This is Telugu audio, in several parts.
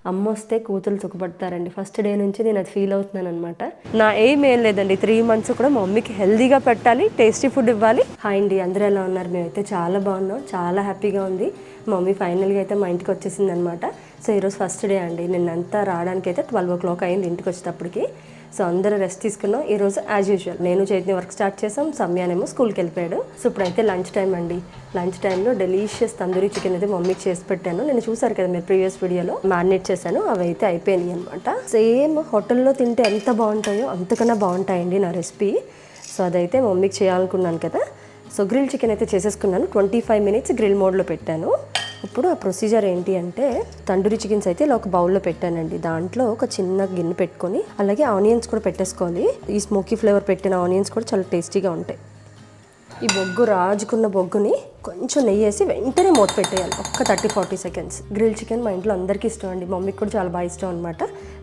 అమ్మ వస్తే కూతురు సుఖపడతారండి. ఫస్ట్ డే నుంచి నేను అది ఫీల్ అవుతున్నాను అనమాట. నా ఎయిమ్ ఏం లేదండి, 3 months కూడా మా మమ్మీకి హెల్దీగా పెట్టాలి, టేస్టీ ఫుడ్ ఇవ్వాలి. హాయ్ అండి, అందరూ ఎలా ఉన్నారు? మేమైతే చాలా బాగున్నాం, చాలా హ్యాపీగా ఉంది. మా మమ్మీ ఫైనల్గా అయితే మా ఇంటికి వచ్చేసింది అనమాట. సో ఈరోజు ఫస్ట్ డే అండి. నిన్నంతా రావడానికి అయితే 12 o'clock అయింది ఇంటికి వచ్చేటప్పటికి. సో అందరూ రెస్ట్ తీసుకున్నాం. ఈరోజు యాజ్ యూజువల్ నేను చైతన్య వర్క్ స్టార్ట్ చేసాం, సమ్యానేమో స్కూల్కి వెళ్ళిపోయాడు. సో ఇప్పుడైతే లంచ్ టైం అండి. లంచ్ టైంలో డెలీషియస్ తందూరి చికెన్ అయితే మమ్మీకి చేసి పెట్టాను. నేను చూసారు కదా మీరు ప్రీవియస్ వీడియోలో, మ్యారినేట్ చేశాను. అవి అయితే అయిపోయినాయి అనమాట. సేమ్ హోటల్లో తింటే ఎంత బాగుంటాయో అంతకన్నా బాగుంటాయండి నా రెసిపీ. సో అదైతే మమ్మీకి చేయాలనుకున్నాను కదా. సో గ్రిల్ చికెన్ అయితే చేసేసుకున్నాను. 25 minutes గ్రిల్ మోడ్లో పెట్టాను. ఇప్పుడు ఆ ప్రొసీజర్ ఏంటి అంటే, తందూరి చికెన్స్ అయితే ఇలా ఒక బౌల్లో పెట్టానండి. దాంట్లో ఒక చిన్న గిన్నె పెట్టుకొని, అలాగే ఆనియన్స్ కూడా పెట్టేసుకోవాలి. ఈ స్మోకీ ఫ్లేవర్ పెట్టిన ఆనియన్స్ కూడా చాలా టేస్టీగా ఉంటాయి. ఈ బొగ్గు రాజుకున్న బొగ్గుని కొంచెం నెయ్యి వేసి వెంటనే మూత పెట్టేయాలి, ఒక్క 30-40 seconds. గ్రిల్ చికెన్ మా ఇంట్లో అందరికీ ఇష్టం అండి, మమ్మీకి కూడా చాలా బాగా ఇష్టం అనమాట.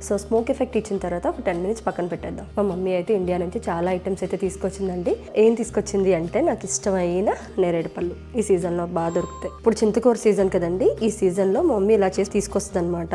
సో స్మోక్ ఎఫెక్ట్ ఇచ్చిన తర్వాత ఒక 10 minutes పక్కన పెట్టేద్దాం. మా మమ్మీ అయితే ఇండియా నుంచి చాలా ఐటమ్స్ అయితే తీసుకొచ్చిందండి. ఏం తీసుకొచ్చింది అంటే, నాకు ఇష్టమైన నేరేడు పళ్ళు ఈ సీజన్లో బాగా దొరుకుతాయి. ఇప్పుడు చింతకూర సీజన్ కదండి, ఈ సీజన్లో మమ్మీ ఇలా చేసి తీసుకొస్తుంది అనమాట.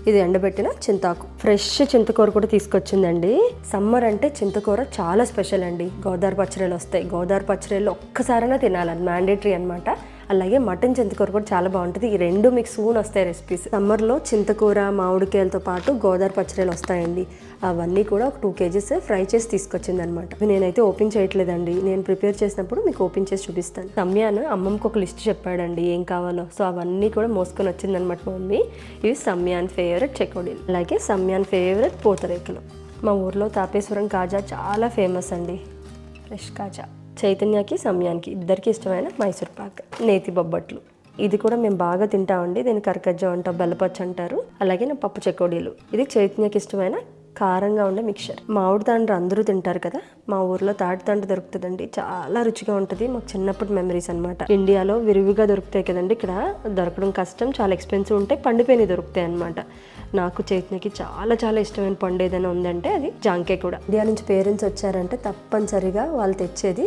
ఇది ఎండబెట్టిన చింతాకు, ఫ్రెష్ చింతకూర కూడా తీసుకొచ్చిందండి. సమ్మర్ అంటే చింతకూర చాలా స్పెషల్ అండి. గోదావరి పచ్చడిలు వస్తాయి, గోదావరి పచ్చడిలో ఒక్కసారైనా తినాలి, అది మ్యాండేటరీ అనమాట. అలాగే మటన్ చింతకూర కూడా చాలా బాగుంటుంది. ఈ రెండు మీకు సూన్ వస్తాయి రెసిపీస్. సమ్మర్లో చింతకూర మామిడికాయలతో పాటు గోదావరి పచ్చడిలు వస్తాయండి. అవన్నీ కూడా ఒక 2 kgs ఫ్రై చేసి తీసుకొచ్చింది అనమాట. నేనైతే ఓపెన్ చేయట్లేదండి, నేను ప్రిపేర్ చేసినప్పుడు మీకు ఓపెన్ చేసి చూపిస్తాను. సమ్యాన్ అమ్మమ్మకి ఒక లిస్ట్ చెప్పాడండి ఏం కావాలో. సో అవన్నీ కూడా మోసుకొని వచ్చిందనమాట మా మమ్మీ. ఇవి సమ్యాన్ ఫేవరెట్ చెకోడీలు, అలాగే సమ్యాన్ ఫేవరెట్ పూతరేకులు. మా ఊర్లో తాపేశ్వరం కాజా చాలా ఫేమస్ అండి, ఫ్రెష్ కాజా. చైతన్యకి సమ్యాన్కి ఇద్దరికి ఇష్టమైన మైసూర్ పాక్, నేతి బొబ్బట్లు. ఇది కూడా మేము బాగా తింటామండి. దీన్ని కరకజ్జం అంటాం, బెల్లపచ్చి అంటారు. అలాగే నా పప్పు చెకోడీలు. ఇది చైతన్యకి ఇష్టమైన కారంగా ఉండే మిక్చర్. మామిడి తాండ్ర అందరూ తింటారు కదా, మా ఊర్లో తాటి తాండ్ర దొరుకుతుందండి, చాలా రుచిగా ఉంటుంది. మాకు చిన్నప్పటి మెమరీస్ అనమాట. ఇండియాలో విరివిగా దొరుకుతాయి కదండి, ఇక్కడ దొరకడం కష్టం, చాలా ఎక్స్పెన్సివ్ ఉంటాయి, పండిపోయినవి దొరుకుతాయి అనమాట. నాకు చైతన్యకి చాలా చాలా ఇష్టమైన పండు ఏదైనా ఉందంటే అది జాంకాయ కూడా. ఇండియా నుంచి పేరెంట్స్ వచ్చారంటే తప్పనిసరిగా వాళ్ళు తెచ్చేది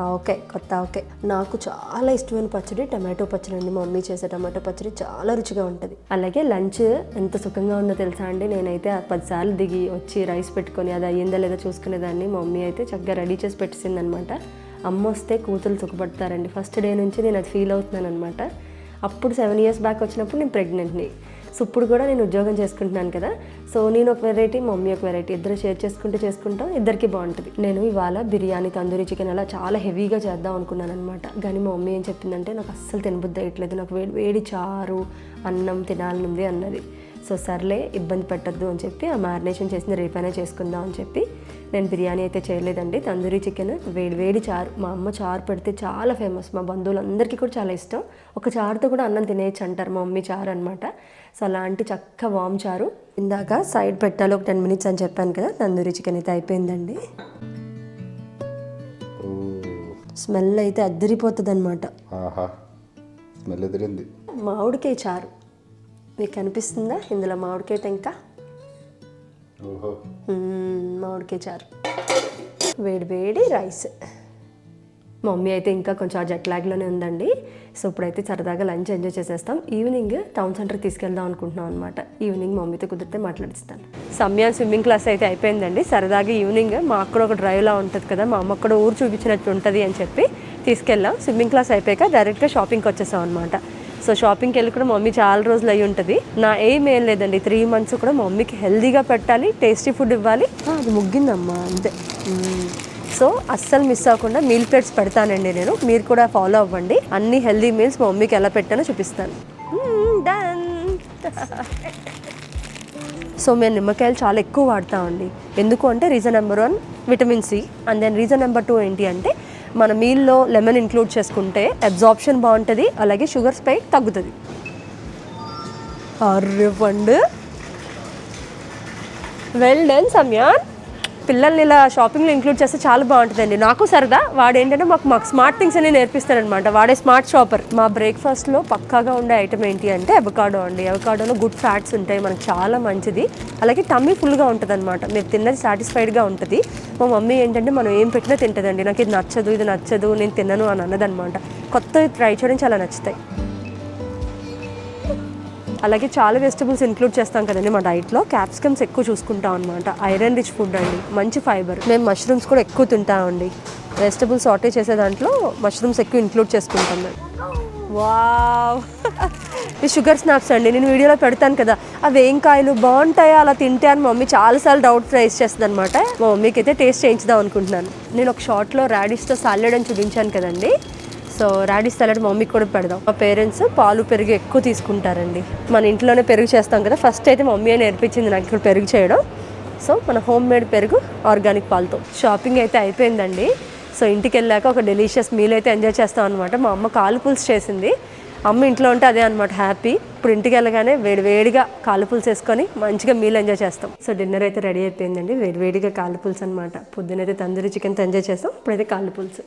ఆవకాయ, కొత్త ఆవకాయ. నాకు చాలా ఇష్టమైన పచ్చడి టమాటో పచ్చడి అండి. మా మమ్మీ చేసే టమాటో పచ్చడి చాలా రుచిగా ఉంటుంది. అలాగే లంచ్ ఎంత సుఖంగా ఉందో తెలుసా అండి. నేనైతే 10 సార్లు దిగి వచ్చి రైస్ పెట్టుకొని అది అయ్యిందా లేదా చూసుకునేదాన్ని. మా మమ్మీ అయితే చక్కగా రెడీ చేసి పెట్టేసింది అనమాట. అమ్మ వస్తే కూతురు సుఖపడతారండి. ఫస్ట్ డే నుంచి నేను అది ఫీల్ అవుతున్నాను అనమాట. అప్పుడు 7 years బ్యాక్ వచ్చినప్పుడు నేను ప్రెగ్నెంట్ని. సో ఇప్పుడు కూడా నేను ఉద్యోగం చేసుకుంటున్నాను కదా. సో నేను ఒక వెరైటీ, మమ్మీ ఒక వెరైటీ, ఇద్దరు షేర్ చేసుకుంటాం, ఇద్దరికి బాగుంటుంది. నేను ఇవాళ బిర్యానీ, తందూరి చికెన్ అలా చాలా హెవీగా చేద్దాం అనుకున్నాను అనమాట. కానీ మా మమ్మీ ఏం చెప్పిందంటే, నాకు అస్సలు తినబుద్ధి అయ్యట్లేదు, నాకు వేడి చారు అన్నం తినాలనుంది అన్నది. సో సర్లే ఇబ్బంది పెట్టద్దు అని చెప్పి ఆ మ్యారినేషన్ చేసింది రేపైనా చేసుకుందాం అని చెప్పి నేను బిర్యానీ అయితే చేయలేదండి. తందూరి చికెన్, వేడి చారు. మా అమ్మ చారు పెడితే చాలా ఫేమస్, మా బంధువులందరికీ కూడా చాలా ఇష్టం. ఒక చారుతో కూడా అన్నం తినేయచ్చు అంటారు మా మమ్మీ చారు అనమాట. సో అలాంటి చక్క వామ్ చారు. ఇందాక సైడ్ పెట్టాలి ఒక 10 minutes అని చెప్పాను కదా. తందూరి చికెన్ అయితే అయిపోయిందండి. స్మెల్ అయితే అద్దరిపోతుంది అనమాట. మామిడికాయ చారు మీకు కనిపిస్తుందా ఇందులో? మామిడికాయ టెంక, మామిడికాయ చారు, వేడి రైస్. మమ్మీ అయితే ఇంకా కొంచెం ఆ జెట్ లాగ్లోనే ఉందండి. సో ఇప్పుడైతే సరదాగా లంచ్ ఎంజాయ్ చేసేస్తాం. ఈవినింగ్ టౌన్ సెంటర్కి తీసుకెళ్దాం అనుకుంటున్నాం అనమాట. ఈవినింగ్ మమ్మీతో కుదిరితే మాట్లాడిస్తాను. సమ్యాన్ స్విమ్మింగ్ క్లాస్ అయితే అయిపోయిందండి. సరదాగా ఈవినింగ్ మాకు కూడా ఒక డ్రైవ్లా ఉంటుంది కదా, మా అమ్మకు కూడా ఊరు చూపించినట్టు ఉంటుంది అని చెప్పి తీసుకెళ్ళాం. స్విమ్మింగ్ క్లాస్ అయిపోయాక డైరెక్ట్గా షాపింగ్కి వచ్చేసాం అనమాట. సో షాపింగ్కి వెళ్ళి కూడా మమ్మీ చాలా రోజులు అయ్యి ఉంటుంది. నా ఎయిమ్ ఏం లేదండి, 3 months కూడా మమ్మీకి హెల్దీగా పెట్టాలి, టేస్టీ ఫుడ్ ఇవ్వాలి. అది ముగ్గిందమ్మా అంతే. సో అస్సలు మిస్ అవ్వకుండా మీల్ ప్లేట్స్ పెడతానండి నేను, మీరు కూడా ఫాలో అవ్వండి. అన్ని హెల్దీ మీల్స్ మా మమ్మీకి ఎలా పెట్టానో చూపిస్తాను. డన్. సో మేము నిమ్మకాయలు చాలా ఎక్కువ వాడతామండి. ఎందుకు అంటే reason number 1 vitamin C, and then reason number 2 ఏంటి అంటే, మన మీల్లో లెమన్ ఇంక్లూడ్ చేసుకుంటే అబ్జార్ప్షన్ బాగుంటుంది, అలాగే షుగర్ స్పైక్ తగ్గుతుంది. అర్రెవండు, వెల్ డన్ సమ్యాన్. పిల్లల్ని ఇలా షాపింగ్లో ఇంక్లూడ్ చేస్తే చాలా బాగుంటుందండి. నాకు సరదా, వాడేంటంటే మాకు స్మార్ట్ థింగ్స్ అన్ని నేర్పిస్తారనమాట. వాడే స్మార్ట్ షాపర్. మా బ్రేక్ఫాస్ట్లో పక్కాగా ఉండే ఐటమ్ ఏంటి అంటే అవకాడో అండి. అవకాడోలో గుడ్ ఫ్యాట్స్ ఉంటాయి, మనకు చాలా మంచిది. అలాగే టమ్మీ ఫుల్గా ఉంటుంది అనమాట, మీరు తిన్నది సాటిస్ఫైడ్గా ఉంటుంది. మా మమ్మీ ఏంటంటే మనం ఏం పెట్టినా తింటుందండి. నాకు ఇది నచ్చదు, నేను తినను అని అన్నదనమాట. కొత్తవి ట్రై చేయడం చాలా నచ్చుతాయి. అలాగే చాలా వెజిటబుల్స్ ఇంక్లూడ్ చేస్తాం కదండి మా డైట్లో. క్యాప్సికమ్స్ ఎక్కువ చూసుకుంటాం అనమాట. ఐరన్ రిచ్ ఫుడ్ అండి, మంచి ఫైబర్. మేము మష్రూమ్స్ కూడా ఎక్కువ తింటామండి. వెజిటబుల్స్ సాటే చేసే దాంట్లో మష్రూమ్స్ ఎక్కువ ఇంక్లూడ్ చేసుకుంటాం మేము. వావ్ ఈ షుగర్ స్నాప్స్ అండి, నేను వీడియోలో పెడతాను కదా, అవి ఏం కాయలు బాగుంటాయా అలా తింటే అని మమ్మీ చాలాసార్లు డౌట్ రైజ్ చేస్తుంది అనమాట. మా మమ్మీకి అయితే టేస్ట్ చేయించుదాం అనుకుంటున్నాను. నేను ఒక షార్ట్లో రాడిష్తో సాలెడ్ అని చూపించాను కదండి, సో రాడిష్ సాలెడ్ మమ్మీకి కూడా పెడదాం. మా పేరెంట్స్ పాలు పెరుగు ఎక్కువ తీసుకుంటారండి. మన ఇంట్లోనే పెరుగు చేస్తాం కదా, ఫస్ట్ అయితే మమ్మీ నేర్పించింది నాకు ఇక్కడ పెరుగు చేయడం. సో మన హోమ్ మేడ్ పెరుగు ఆర్గానిక్ పాలతో. షాపింగ్ అయితే అయిపోయిందండి. సో ఇంటికి వెళ్ళాక ఒక డెలిషియస్ మీల్ అయితే ఎంజాయ్ చేస్తాం అనమాట. మా అమ్మ కాలు పులుసు చేసింది. అమ్మ ఇంట్లో ఉంటే అదే అనమాట హ్యాపీ. ఇప్పుడు ఇంటికి వెళ్ళగానే వేడివేడిగా కాలు పులుసు వేసుకొని మంచిగా మీల్ ఎంజాయ్ చేస్తాం. సో డిన్నర్ అయితే రెడీ అయిపోయిందండి. వేడివేడిగా కాలు పులుసు అనమాట. పొద్దునైతే తందూరి చికెన్తో ఎంజాయ్ చేస్తాం, ఇప్పుడైతే కాలు పులుసు.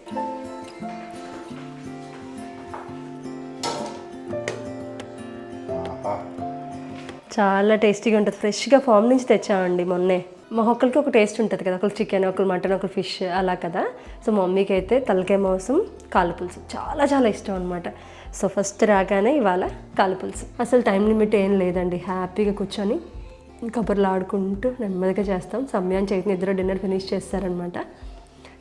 చాలా టేస్టీగా ఉంటుంది. ఫ్రెష్గా ఫామ్ నుంచి తెచ్చామండి మొన్నే. మా ఒక్కరికి ఒక టేస్ట్ ఉంటుంది కదా, ఒకరు చికెన్, ఒకరు మటన్, ఒకరు ఫిష్ అలా కదా. సో మమ్మీకి అయితే తలకాయ మాంసం కాలు పులుసు చాలా చాలా ఇష్టం అనమాట. సో ఫస్ట్ రాగానే ఇవాళ కాలు పులుసు. అసలు టైం లిమిట్ ఏం లేదండి, హ్యాపీగా కూర్చొని కబుర్లు ఆడుకుంటూ నెమ్మదిగా చేస్తాం. సమయాన్ని చేతి నిద్ర డిన్నర్ ఫినిష్ చేస్తారనమాట.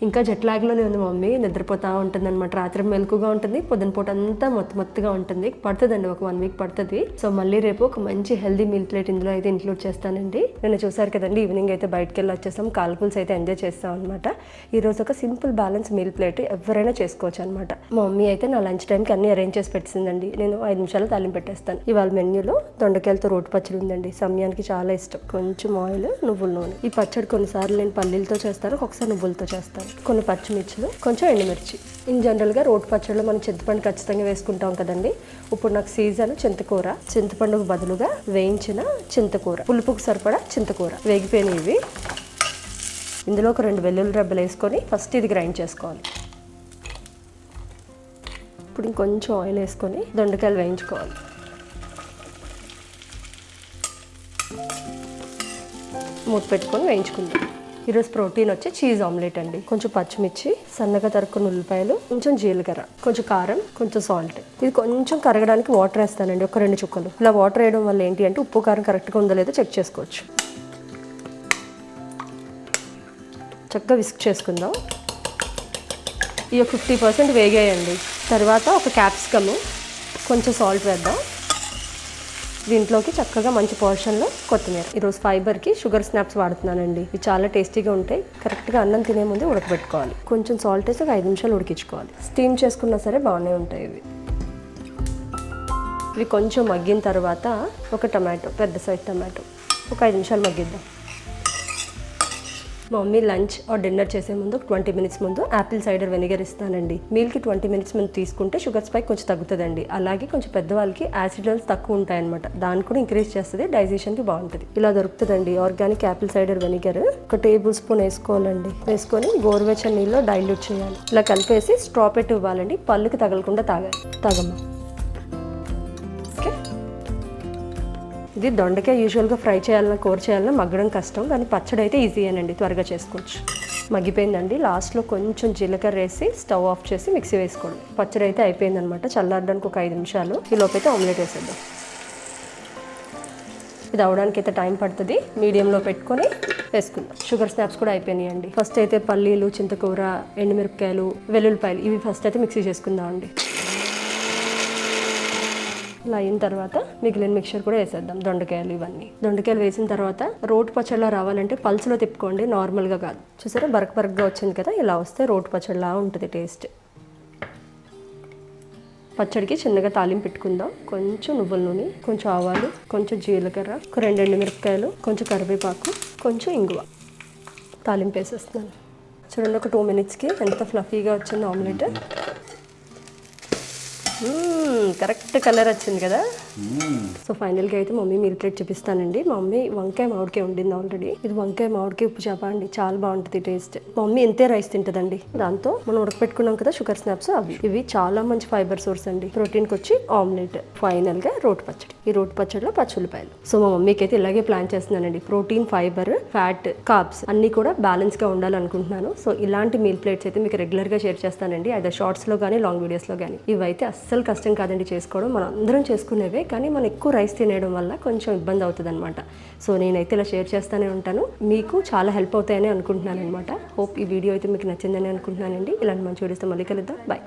ఇంకా జెట్ లాగ్లోనే ఉంది మమ్మీ, నిద్రపోతూ ఉంటుంది అనమాట. రాత్రి మెలకుగా ఉంటుంది, పొద్దున పూట అంతా మొత్తుగా ఉంటుంది. పడుతుందండి, ఒక 1 వీక్ పడుతుంది. సో మళ్ళీ రేపు ఒక మంచి హెల్దీ మీల్ ప్లేట్ ఇందులో అయితే ఇంక్లూడ్ చేస్తానండి. నేను చూసారు కదండి, ఈవినింగ్ అయితే బయటకు వెళ్ళి వచ్చేస్తాం, కాలు పులుసు అయితే ఎంజాయ్ చేస్తాం అనమాట. ఈరోజు ఒక సింపుల్ బ్యాలెన్స్ మీల్ ప్లేట్ ఎవరైనా చేసుకోవచ్చు అనమాట. మా మమ్మీ అయితే నా లంచ్ టైంకి అన్ని అరేంజ్ చేసి పెట్టిందండి. నేను 5 నిమిషాలు తాలింపు పెట్టేస్తాను. ఇవాళ మెన్యూలో దొండకాయలతో రోటి పచ్చడి ఉందండి. సమయానికి చాలా ఇష్టం. కొంచెం ఆయిల్, నువ్వుల నూనె. ఈ పచ్చడి కొన్నిసార్లు నేను పల్లీలతో చేస్తాను, ఒకసారి నువ్వులతో చేస్తాను. కొన్ని పచ్చిమిర్చిలు, కొంచెం ఎండుమిర్చి. ఇన్ జనరల్గా రోటి పచ్చడిలో మనం చింతపండు ఖచ్చితంగా వేసుకుంటాం కదండి. ఇప్పుడు నాకు సీజన్ చింతకూర, చింతపండుకు బదులుగా వేయించిన చింతకూర, పులుపుకు సరిపడా చింతకూర వేగిపోయినవి ఇవి. ఇందులో ఒక 2 వెల్లుల్లి రెబ్బలు వేసుకొని ఫస్ట్ ఇది గ్రైండ్ చేసుకోవాలి. ఇప్పుడు ఇంకొంచెం ఆయిల్ వేసుకొని దొండకాయలు వేయించుకోవాలి. మూత పెట్టుకొని వేయించుకుందాం. ఈరోజు ప్రోటీన్ వచ్చి చీజ్ ఆమ్లెట్ అండి. కొంచెం పచ్చిమిర్చి, సన్నగా తరుక్కున్న ఉల్లిపాయలు, కొంచెం జీలకర్ర, కొంచెం కారం, కొంచెం సాల్ట్. ఇది కొంచెం కరగడానికి వాటర్ వేస్తానండి, ఒక 2 చుక్కలు. ఇలా వాటర్ వేయడం వల్ల ఏంటి అంటే ఉప్పు కారం కరెక్ట్గా ఉందో లేదో చెక్ చేసుకోవచ్చు. చక్కగా విస్క్ చేసుకుందాం. ఇవి 50% వేగాయండి. తర్వాత ఒక క్యాప్సికము, కొంచెం సాల్ట్ వేద్దాం. దీంట్లోకి చక్కగా మంచి పోర్షన్లో కొత్తిమీర. ఈరోజు ఫైబర్కి షుగర్ స్నాప్స్ వాడుతున్నానండి. ఇవి చాలా టేస్టీగా ఉంటాయి. కరెక్ట్గా అన్నం తినే ముందు ఉడకబెట్టుకోవాలి. కొంచెం సాల్ట్ వేసి ఒక 5 నిమిషాలు ఉడికించుకోవాలి. స్టీమ్ చేసుకున్నా సరే బాగానే ఉంటాయి ఇవి. ఇవి కొంచెం మగ్గిన తర్వాత ఒక టమాటో, పెద్ద సైజ్ టమాటో, ఒక 5 నిమిషాలు మగ్గిద్దాం. మా మమ్మీ లంచ్ ఆర్ డిన్నర్ చేసే ముందు 20 మినిట్స్ ముందు యాపిల్ సైడర్ వెనిగర్ ఇస్తానండి. మీల్కి 20 మినిట్స్ ముందు తీసుకుంటే షుగర్ స్పైక్ కొంచెం తగ్గుతుందండి. అలాగే కొంచెం పెద్దవాళ్ళకి యాసిడ్ లెవెల్స్ తక్కువ ఉంటాయన్నమాట. దాన్ని కూడా ఇంక్రీజ్ చేస్తుంది, డైజెషన్కి బాగుంటుంది. ఇలా దొరుకుతుందండి ఆర్గానిక్ యాపిల్ సైడర్ వెనిగర్. ఒక టేబుల్ స్పూన్ వేసుకోవాలండి. వేసుకొని గోరువెచ్చని నీళ్ళలో డైల్యూట్ చేయాలి. ఇలా కలిపేసి స్ట్రా పెట్టి ఇవ్వాలండి. పళ్ళుకి తగలకుండా తాగమ్మా. ఇది దొండకాయ యూజువల్గా ఫ్రై చేయాలన్నా, కూర చేయాలన్నా మగ్గడం కష్టం, కానీ పచ్చడి అయితే ఈజీ అనండి, త్వరగా చేసుకోవచ్చు. మగ్గిపోయిందండి. లాస్ట్లో కొంచెం జీలకర్ర వేసి స్టవ్ ఆఫ్ చేసి మిక్సీ వేసుకోండి. పచ్చడి అయితే అయిపోయిందనమాట. చల్లారడానికి ఒక 5 నిమిషాలు. ఈ లోపైతే ఆమ్లెట్ వేసేద్దాం. ఇది అవడానికి అయితే టైం పడుతుంది. మీడియంలో పెట్టుకొని వేసుకుందాం. షుగర్ స్నాప్స్ కూడా అయిపోయినాయండి. ఫస్ట్ అయితే పల్లీలు, చింతకూర, ఎండుమిరపకాయలు, వెల్లుల్లిపాయలు ఇవి ఫస్ట్ అయితే మిక్సీ చేసుకుందాం అండి. ఇలా అయిన తర్వాత మిగిలిన మిక్చర్ కూడా వేసేద్దాం. దొండకాయలు ఇవన్నీ. దొండకాయలు వేసిన తర్వాత రోటి పచ్చడిలా రావాలంటే పల్స్లో తిప్పుకోండి, నార్మల్గా కాదు. చూసారా బరకగా వచ్చింది కదా, ఇలా వస్తే రోటి పచ్చడిలా ఉంటుంది టేస్ట్. పచ్చడికి చిన్నగా తాలింపు పెట్టుకుందాం. కొంచెం నువ్వుల నూనె, కొంచెం ఆవాలు, కొంచెం జీలకర్ర, ఒక 2 ఎండుమిరపకాయలు, కొంచెం కరివేపాకు, కొంచెం ఇంగువ తాలింపు వేసేస్తున్నాను. చూడండి, ఒక 2 మినిట్స్కి ఎంత ఫ్లఫీగా వచ్చింది ఆమ్లెట్. కరెక్ట్ కలర్ వచ్చింది కదా. సో ఫైనల్గా అయితే మమ్మీ మీల్ ప్లేట్ చూపిస్తానండి. మా మమ్మీ వంకాయ మామిడికాయ ఉండింది ఆల్రెడీ. ఇది వంకాయ మామిడికాయ ఉప్పు చేప అండి, చాలా బాగుంటుంది టేస్ట్. మా మమ్మీ ఎంతే రైస్ తింటుందండి. దాంతో మనం ఉడకపెట్టుకున్నాం కదా షుగర్ స్నాప్స్, ఇవి చాలా మంచి ఫైబర్ సోర్స్ అండి. ప్రోటీన్కి వచ్చి ఆమ్లెట్, ఫైనల్గా రోటి పచ్చడి. ఈ రోటి పచ్చడిలో పచ్చిమిరపకాయలు. సో మా మమ్మీకి అయితే ఇలాగే ప్లాన్ చేస్తున్నానండి. ప్రోటీన్, ఫైబర్, ఫ్యాట్, కార్బ్స్ అన్ని కూడా బ్యాలెన్స్గా ఉండాలనుకుంటున్నాను. సో ఇలాంటి మీల్ ప్లేట్స్ అయితే మీకు రెగ్యులర్గా షేర్ చేస్తానండి, అయితే షార్ట్స్లో కానీ లాంగ్ వీడియోస్లో కానీ. ఇవైతే అస్సలు కష్టం కాదండి చేసుకోవడం, మనం అందరం చేసుకునేవే. కానీ మనం ఎక్కువ రైస్ తినేయడం వల్ల కొంచెం ఇబ్బంది అవుతుంది అనమాట. సో నేనైతే ఇలా షేర్ చేస్తూనే ఉంటాను, మీకు చాలా హెల్ప్ అవుతాయని అనుకుంటున్నాను అనమాట. హోప్ ఈ వీడియో అయితే మీకు నచ్చిందని అనుకుంటున్నానండి. ఇలాంటి మంచి వీడియోతో మళ్ళీ కలుద్దాం. బాయ్.